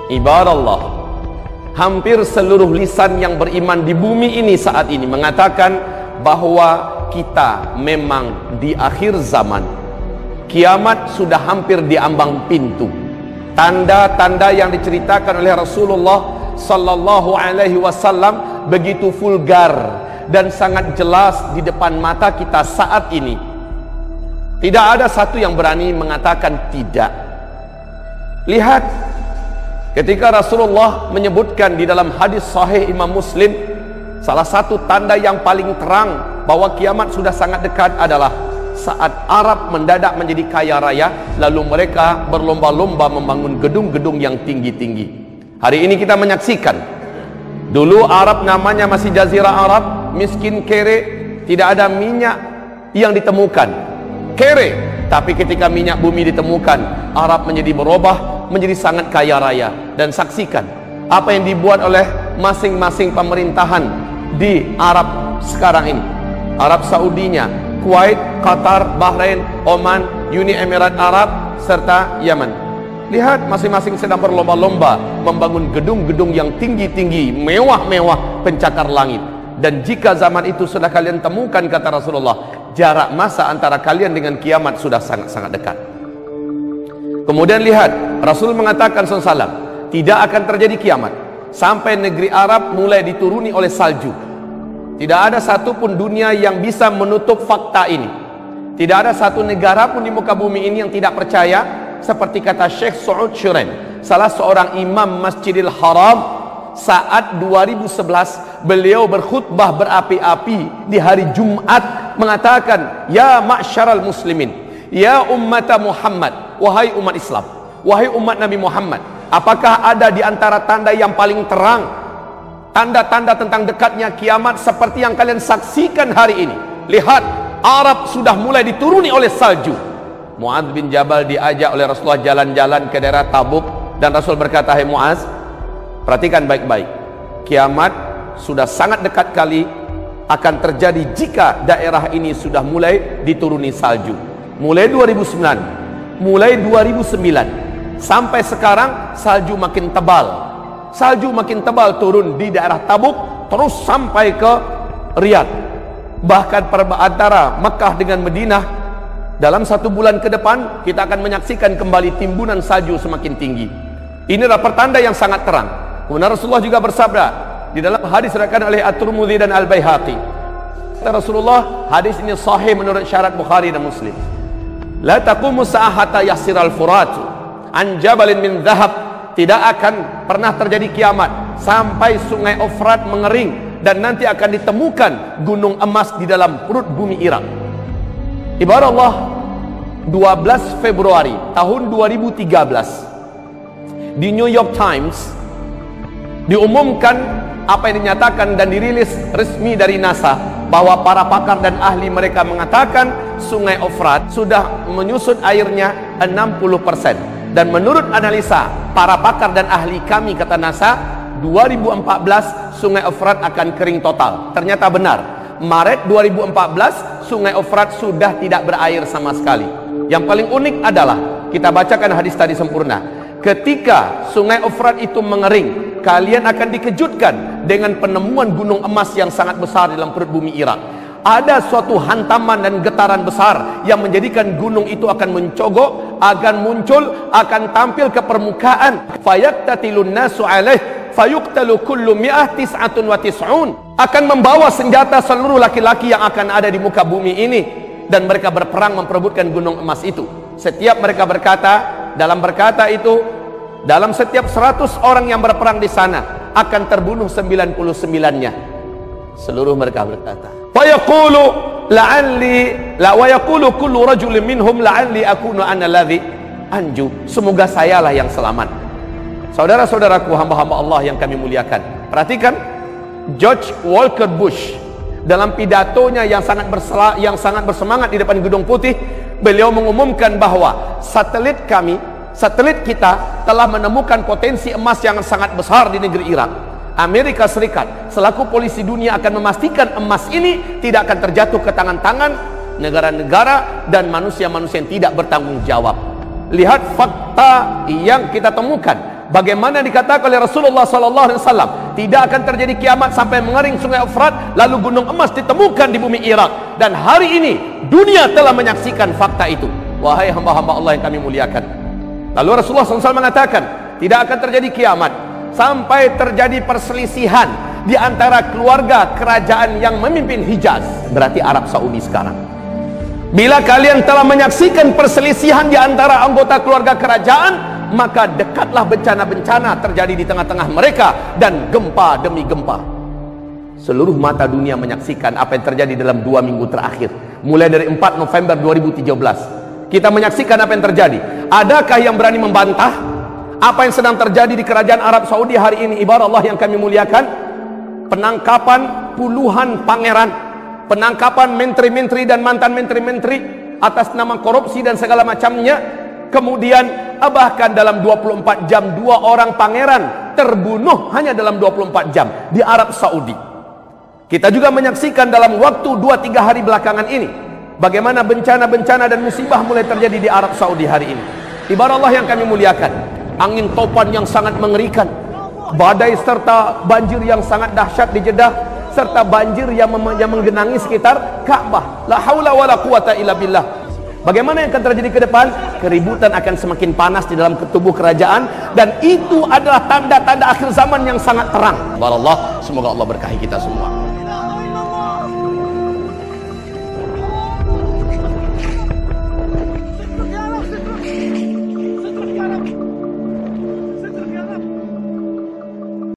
Ibadallah, hampir seluruh lisan yang beriman di bumi ini saat ini mengatakan bahwa kita memang di akhir zaman. Kiamat sudah hampir di ambang pintu. Tanda-tanda yang diceritakan oleh Rasulullah sallallahu alaihi wasallam begitu vulgar dan sangat jelas di depan mata kita saat ini. Tidak ada satu yang berani mengatakan tidak. Lihat, ketika Rasulullah menyebutkan di dalam hadis sahih Imam Muslim, salah satu tanda yang paling terang bahwa kiamat sudah sangat dekat adalah saat Arab mendadak menjadi kaya raya, lalu mereka berlomba-lomba membangun gedung-gedung yang tinggi-tinggi. Hari ini kita menyaksikan, dulu Arab namanya masih Jazirah Arab, miskin kere, tidak ada minyak yang ditemukan, kere. Tapi ketika minyak bumi ditemukan, Arab menjadi berubah menjadi sangat kaya raya. Dan saksikan apa yang dibuat oleh masing-masing pemerintahan di Arab sekarang ini. Arab Saudinya, Kuwait, Qatar, Bahrain, Oman, Uni Emirat Arab, serta Yaman. Lihat, masing-masing sedang berlomba-lomba membangun gedung-gedung yang tinggi-tinggi, mewah-mewah, pencakar langit. Dan jika zaman itu sudah kalian temukan, kata Rasulullah, jarak masa antara kalian dengan kiamat sudah sangat-sangat dekat. Kemudian lihat, Rasul mengatakan SAW, tidak akan terjadi kiamat sampai negeri Arab mulai dituruni oleh salju. Tidak ada satupun dunia yang bisa menutup fakta ini. Tidak ada satu negara pun di muka bumi ini yang tidak percaya. Seperti kata Syekh Saud Shuren, salah seorang imam Masjidil Haram, saat 2011 beliau berkhutbah berapi-api di hari Jumat, mengatakan, ya ma'syaral muslimin, ya ummata Muhammad, wahai umat Islam, wahai umat Nabi Muhammad, apakah ada di antara tanda yang paling terang, tanda-tanda tentang dekatnya kiamat seperti yang kalian saksikan hari ini? Lihat, Arab sudah mulai dituruni oleh salju. Mu'adz bin Jabal diajak oleh Rasulullah jalan-jalan ke daerah Tabuk, dan Rasul berkata, hai Mu'adz, perhatikan baik-baik, kiamat sudah sangat dekat kali akan terjadi jika daerah ini sudah mulai dituruni salju. Mulai 2009, mulai 2009 sampai sekarang salju makin tebal. Salju makin tebal turun di daerah Tabuk terus sampai ke Riyadh. Bahkan antara Mekah dengan Madinah, dalam 1 bulan ke depan kita akan menyaksikan kembali timbunan salju semakin tinggi. Inilah pertanda yang sangat terang. Kemudian Rasulullah juga bersabda di dalam hadis diriwayatkan oleh At-Tirmidzi dan Al-Baihaqi. Kata Rasulullah, hadis ini sahih menurut syarat Bukhari dan Muslim. La taqumu sa'ata yasiral furatu an jabalin min dhahab. Tidak akan pernah terjadi kiamat sampai sungai Efrat mengering dan nanti akan ditemukan gunung emas di dalam perut bumi Irak. Ibarat Allah, 12 Februari tahun 2013 di New York Times diumumkan apa yang dinyatakan dan dirilis resmi dari NASA, bahwa para pakar dan ahli mereka mengatakan sungai Efrat sudah menyusut airnya 60%. Dan menurut analisa para pakar dan ahli kami, kata NASA, 2014 sungai Efrat akan kering total. Ternyata benar, Maret 2014 sungai Efrat sudah tidak berair sama sekali. Yang paling unik adalah, kita bacakan hadis tadi sempurna, ketika sungai Efrat itu mengering, kalian akan dikejutkan dengan penemuan gunung emas yang sangat besar dalam perut bumi Irak. Ada suatu hantaman dan getaran besar yang menjadikan gunung itu akan mencogok, akan muncul, akan tampil ke permukaan. Fayaqtatilun nasu alaih fayuqtalu kullu mi'ah tis'atun wa tis'un. Akan membawa senjata seluruh laki-laki yang akan ada di muka bumi ini, dan mereka berperang memperebutkan gunung emas itu. Setiap mereka berkata, dalam berkata itu, dalam setiap 100 orang yang berperang di sana akan terbunuh 99-nya. Seluruh mereka berkata, wa yaqulu la'alli la wa yaqulu kullu rajulin minhum la'alli akunu ana alladhi anju. Semoga sayalah yang selamat. Saudara-saudaraku, hamba-hamba Allah yang kami muliakan, perhatikan George Walker Bush dalam pidatonya yang sangat bersemangat di depan Gedung Putih. Beliau mengumumkan bahwa satelit kita telah menemukan potensi emas yang sangat besar di negeri Irak. Amerika Serikat selaku polisi dunia akan memastikan emas ini tidak akan terjatuh ke tangan-tangan negara-negara dan manusia-manusia yang tidak bertanggung jawab. Lihat fakta yang kita temukan. bagaimana dikatakan oleh Rasulullah SAW, tidak akan terjadi kiamat sampai mengering sungai Efrat, lalu gunung emas ditemukan di bumi Irak. Dan hari ini dunia telah menyaksikan fakta itu. Wahai hamba-hamba Allah yang kami muliakan, lalu Rasulullah SAW mengatakan, tidak akan terjadi kiamat sampai terjadi perselisihan di antara keluarga kerajaan yang memimpin Hijaz, berarti Arab Saudi sekarang. Bila kalian telah menyaksikan perselisihan di antara anggota keluarga kerajaan, maka dekatlah bencana-bencana terjadi di tengah-tengah mereka, dan gempa demi gempa. Seluruh mata dunia menyaksikan apa yang terjadi dalam 2 minggu terakhir, mulai dari 4 November 2013. Kita menyaksikan apa yang terjadi. Adakah yang berani membantah apa yang sedang terjadi di kerajaan Arab Saudi hari ini? Ibarat Allah yang kami muliakan, penangkapan puluhan pangeran, penangkapan menteri-menteri dan mantan menteri-menteri atas nama korupsi dan segala macamnya. Kemudian bahkan dalam 24 jam 2 orang pangeran terbunuh hanya dalam 24 jam di Arab Saudi. Kita juga menyaksikan dalam waktu 2-3 hari belakangan ini bagaimana bencana-bencana dan musibah mulai terjadi di Arab Saudi hari ini. Ibarat Allah yang kami muliakan, angin topan yang sangat mengerikan, badai serta banjir yang sangat dahsyat di Jeddah, serta banjir yang menggenangi sekitar Ka'bah. La haula wala quwata illa billah. Bagaimana yang akan terjadi ke depan? Keributan akan semakin panas di dalam tubuh kerajaan, dan itu adalah tanda-tanda akhir zaman yang sangat terang. Wallah, semoga Allah berkahi kita semua.